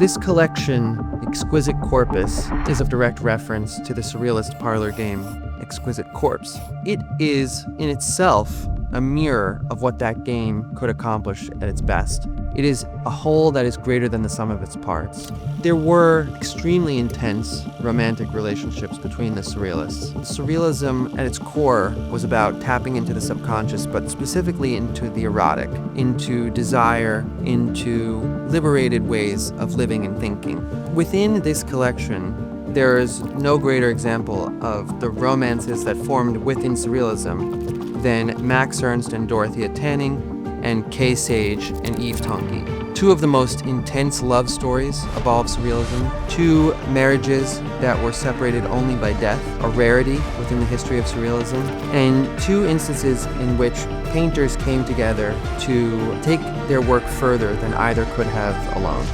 This collection, Exquisite Corpus, is a direct reference to the Surrealist parlor game, Exquisite Corpus. It is, in itself, a mirror of what that game could accomplish at its best. It is a whole that is greater than the sum of its parts. There were extremely intense romantic relationships between the Surrealists. Surrealism, at its core, was about tapping into the subconscious, but specifically into the erotic, into desire, into liberated ways of living and thinking. Within this collection, there is no greater example of the romances that formed within Surrealism than Max Ernst and Dorothea Tanning, and Kay Sage and Yves Tanguy. Two of the most intense love stories of all of Surrealism, two marriages that were separated only by death, a rarity within the history of Surrealism, and two instances in which painters came together to take their work further than either could have alone.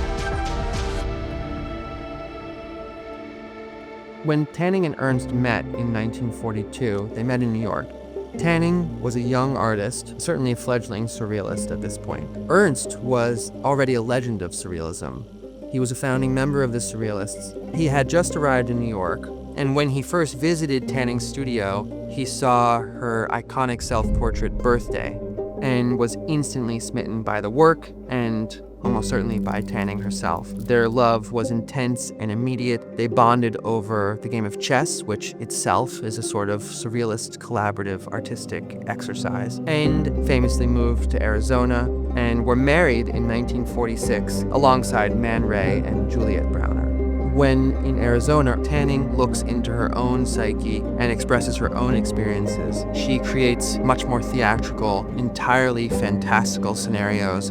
When Tanning and Ernst met in 1942, they met in New York. Tanning was a young artist, certainly a fledgling surrealist at this point. Ernst was already a legend of surrealism. He was a founding member of the Surrealists. He had just arrived in New York, and when he first visited Tanning's studio, he saw her iconic self-portrait Birthday, and was instantly smitten by the work and almost certainly by Tanning herself. Their love was intense and immediate. They bonded over the game of chess, which itself is a sort of surrealist, collaborative, artistic exercise, and famously moved to Arizona and were married in 1946 alongside Man Ray and Juliet Browner. When in Arizona, Tanning looks into her own psyche and expresses her own experiences. She creates much more theatrical, entirely fantastical scenarios.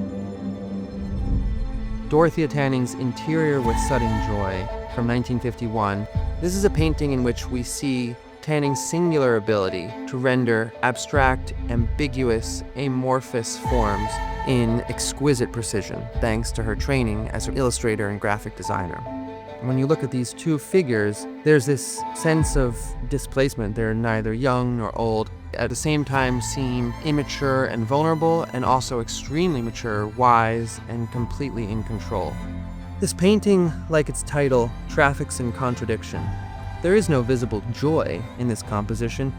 Dorothea Tanning's Interior with Sudden Joy from 1951. This is a painting in which we see Tanning's singular ability to render abstract, ambiguous, amorphous forms in exquisite precision, thanks to her training as an illustrator and graphic designer. When you look at these two figures, there's this sense of displacement. They're neither young nor old. At the same time seem immature and vulnerable, and also extremely mature, wise, and completely in control. This painting, like its title, traffics in contradiction. There is no visible joy in this composition,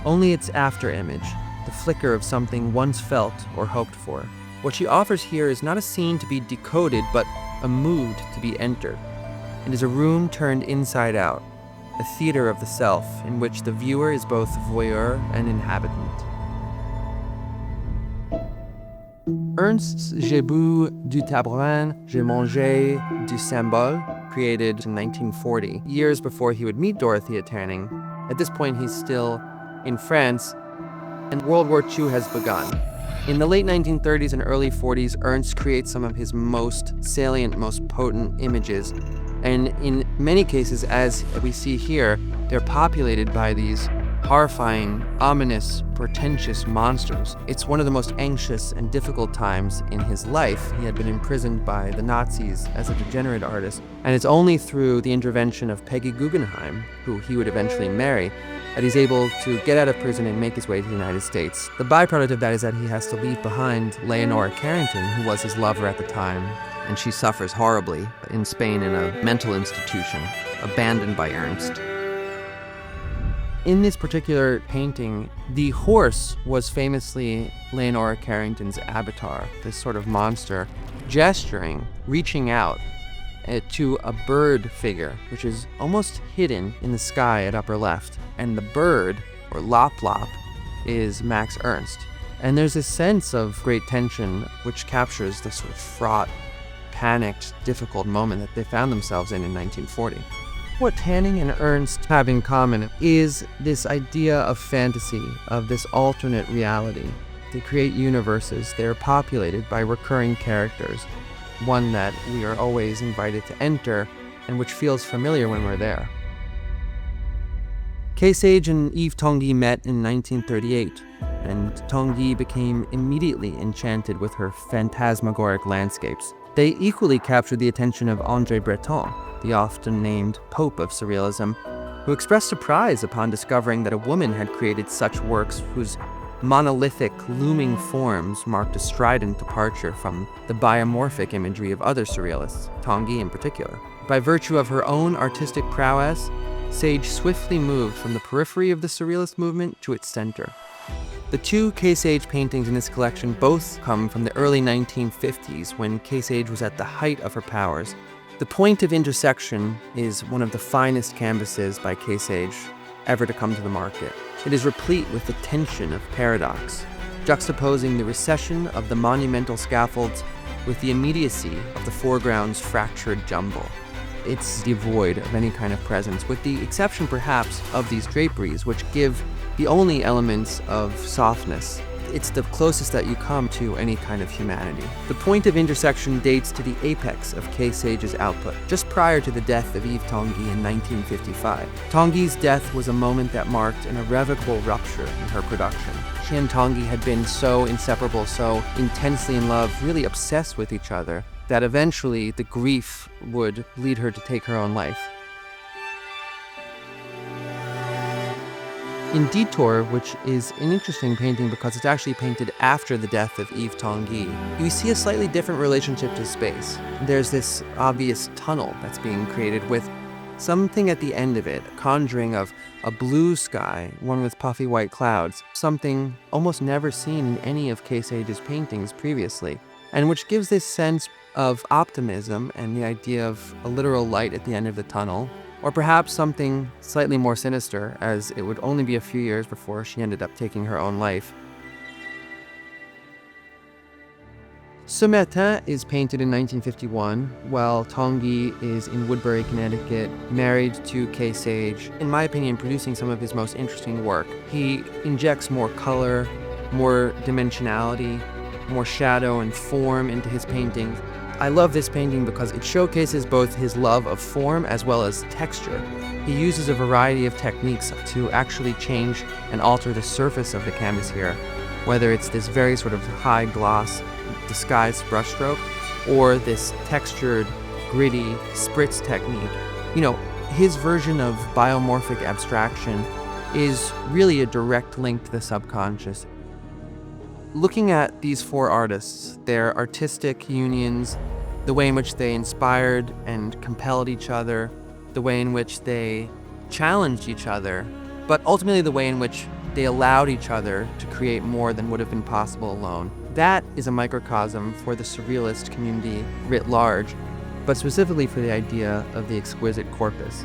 only its after-image, the flicker of something once felt or hoped for. What she offers here is not a scene to be decoded, but a mood to be entered. It is a room turned inside out, a theater of the self in which the viewer is both voyeur and inhabitant. Ernst's J'ai bu du tabourin, j'ai mangé du symbole, created in 1940, years before he would meet Dorothea Tanning. At this point, he's still in France, and World War II has begun. In the late 1930s and early 40s, Ernst creates some of his most salient, most potent images. And in many cases, as we see here, they're populated by these horrifying, ominous, portentous monsters. It's one of the most anxious and difficult times in his life. He had been imprisoned by the Nazis as a degenerate artist, and it's only through the intervention of Peggy Guggenheim, who he would eventually marry, that he's able to get out of prison and make his way to the United States. The byproduct of that is that he has to leave behind Leonora Carrington, who was his lover at the time, and she suffers horribly in Spain in a mental institution, abandoned by Ernst. In this particular painting, the horse was famously Leonora Carrington's avatar, this sort of monster, gesturing, reaching out to a bird figure, which is almost hidden in the sky at upper left. And the bird, or Lop Lop, is Max Ernst. And there's this sense of great tension which captures the sort of fraught, panicked, difficult moment that they found themselves in 1940. What Tanning and Ernst have in common is this idea of fantasy, of this alternate reality. They create universes. They're populated by recurring characters, one that we are always invited to enter and which feels familiar when we're there. Kay Sage and Yves Tanguy met in 1938, and Tanguy became immediately enchanted with her phantasmagoric landscapes. They equally captured the attention of André Breton, the often named Pope of Surrealism, who expressed surprise upon discovering that a woman had created such works whose monolithic, looming forms marked a strident departure from the biomorphic imagery of other surrealists, Tanguy in particular. By virtue of her own artistic prowess, Sage swiftly moved from the periphery of the Surrealist movement to its center. The two Kay Sage paintings in this collection both come from the early 1950s, when Kay Sage was at the height of her powers. The Point of Intersection is one of the finest canvases by Kay Sage ever to come to the market. It is replete with the tension of paradox, juxtaposing the recession of the monumental scaffolds with the immediacy of the foreground's fractured jumble. It's devoid of any kind of presence, with the exception perhaps of these draperies, which give the only elements of softness. It's the closest that you come to any kind of humanity. The Point of Intersection dates to the apex of Kay Sage's output, just prior to the death of Yves Tanguy in 1955. Tanguy's death was a moment that marked an irrevocable rupture in her production. She and Tanguy had been so inseparable, so intensely in love, really obsessed with each other, that eventually the grief would lead her to take her own life. In Detour, which is an interesting painting because it's actually painted after the death of Yves Tanguy, you see a slightly different relationship to space. There's this obvious tunnel that's being created with something at the end of it, conjuring of a blue sky, one with puffy white clouds, something almost never seen in any of Kay Sage's paintings previously, and which gives this sense of optimism and the idea of a literal light at the end of the tunnel. Or perhaps something slightly more sinister, as it would only be a few years before she ended up taking her own life. Ce Matin is painted in 1951, while Tanguy is in Woodbury, Connecticut, married to Kay Sage, in my opinion, producing some of his most interesting work. He injects more color, more dimensionality, more shadow and form into his paintings. I love this painting because it showcases both his love of form as well as texture. He uses a variety of techniques to actually change and alter the surface of the canvas here, whether it's this very sort of high gloss, disguised brushstroke, or this textured, gritty spritz technique. You know, his version of biomorphic abstraction is really a direct link to the subconscious. Looking at these four artists, their artistic unions, the way in which they inspired and compelled each other, the way in which they challenged each other, but ultimately the way in which they allowed each other to create more than would have been possible alone. That is a microcosm for the Surrealist community writ large, but specifically for the idea of the exquisite corpus.